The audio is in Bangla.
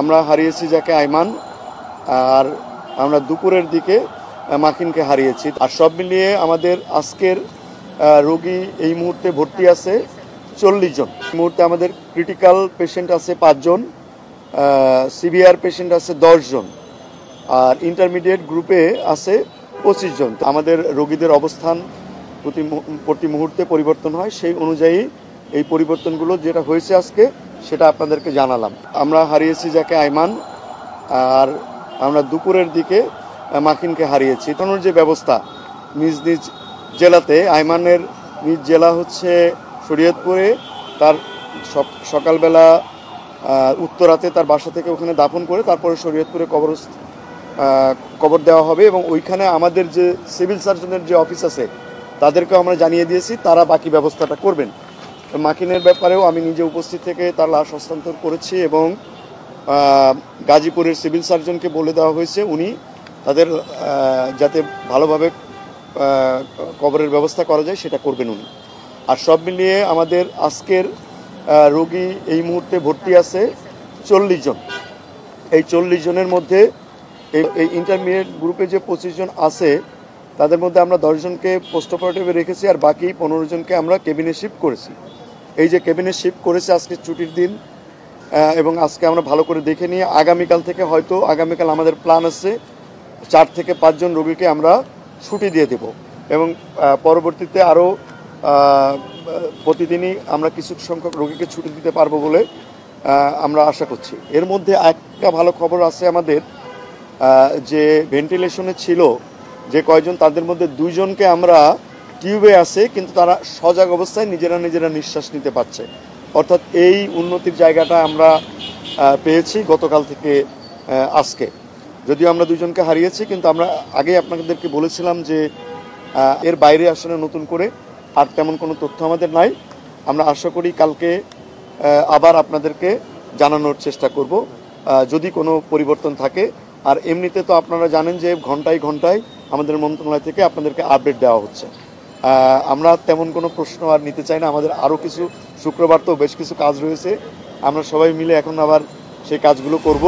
আমরা হারিয়েছি যাকে আইমান, আর আমরা দুপুরের দিকে মাকিনকে হারিয়েছি। আর সব মিলিয়ে আমাদের আজকের রোগী এই মুহূর্তে ভর্তি আছে 40 জন। এই মুহূর্তে আমাদের ক্রিটিক্যাল পেশেন্ট আছে 5 জন, সিভিয়ার পেশেন্ট আছে 10 জন, আর ইন্টারমিডিয়েট গ্রুপে আছে 25 জন। আমাদের রোগীদের অবস্থান প্রতি মুহূর্তে পরিবর্তন হয়, সেই অনুযায়ী এই পরিবর্তনগুলো যেটা হয়েছে আজকে সেটা আপনাদেরকে জানালাম। আমরা হারিয়েছি যাকে আইমান, আর আমরা দুপুরের দিকে মাকিনকে হারিয়েছি। তখন যে ব্যবস্থা নিজ নিজ জেলাতে, আইমানের নিজ জেলা হচ্ছে শরীয়তপুরে, তার সকালবেলা উত্তরাতে তার বাসা থেকে ওখানে দাফন করে তারপরে শরীয়তপুরে কবর দেওয়া হবে। এবং ওইখানে আমাদের যে সিভিল সার্জনের যে অফিস আছে তাদেরকেও আমরা জানিয়ে দিয়েছি, তারা বাকি ব্যবস্থাটা করবেন। মাকিনের ব্যাপারেও আমি নিজে উপস্থিত থেকে তার লাশ হস্তান্তর করেছি এবং গাজীপুরের সিভিল সার্জনকে বলে দেওয়া হয়েছে উনি তাদের যাতে ভালোভাবে কবরের ব্যবস্থা করা যায় সেটা করবেন উনি। আর সব মিলিয়ে আমাদের আজকের রোগী এই মুহূর্তে ভর্তি আছে 40 জন। এই 40 জনের মধ্যে এই ইন্টারমিডিয়েট গ্রুপে যে 25 জন আছে তাদের মধ্যে আমরা 10 জনকে পোস্ট অপারেটিভে রেখেছি, আর বাকি 15 জনকে আমরা কেবিনে শিফট করেছি। এই যে কেবিনে শিফট করেছে আজকে ছুটির দিন, এবং আজকে আমরা ভালো করে দেখে নিয়ে আগামীকাল থেকে হয়তো আগামীকাল আমাদের প্ল্যান আছে 4 থেকে 5 জন রোগীকে আমরা ছুটি দিয়ে দেব, এবং পরবর্তীতে আরও প্রতিদিনই আমরা কিছু সংখ্যক রোগীকে ছুটি দিতে পারবো বলে আমরা আশা করছি। এর মধ্যে একটা ভালো খবর আছে আমাদের, যে ভেন্টিলেশনে ছিল যে কয়জন তাদের মধ্যে 2 জনকে আমরা টিউবে আছে কিন্তু তারা সজাগ অবস্থায় নিজেরা নিঃশ্বাস নিতে পারছে। অর্থাৎ এই উন্নতির জায়গাটা আমরা পেয়েছি গতকাল থেকে আজকে। যদিও আমরা 2 জনকে হারিয়েছি, কিন্তু আমরা আগেই আপনাদেরকে বলেছিলাম যে এর বাইরে আসলে নতুন করে আর তেমন কোনো তথ্য আমাদের নাই। আমরা আশা করি কালকে আবার আপনাদেরকে জানানোর চেষ্টা করব যদি কোনো পরিবর্তন থাকে। আর এমনিতে তো আপনারা জানেন যে ঘন্টায় ঘন্টায় আমাদের মন্ত্রণালয় থেকে আপনাদেরকে আপডেট দেওয়া হচ্ছে। আমরা তেমন কোনো প্রশ্ন আর নিতে চাই না। আমাদের আরও কিছু শুক্রবার তো বেশ কিছু কাজ রয়েছে, আমরা সবাই মিলে এখন আবার সেই কাজগুলো করব।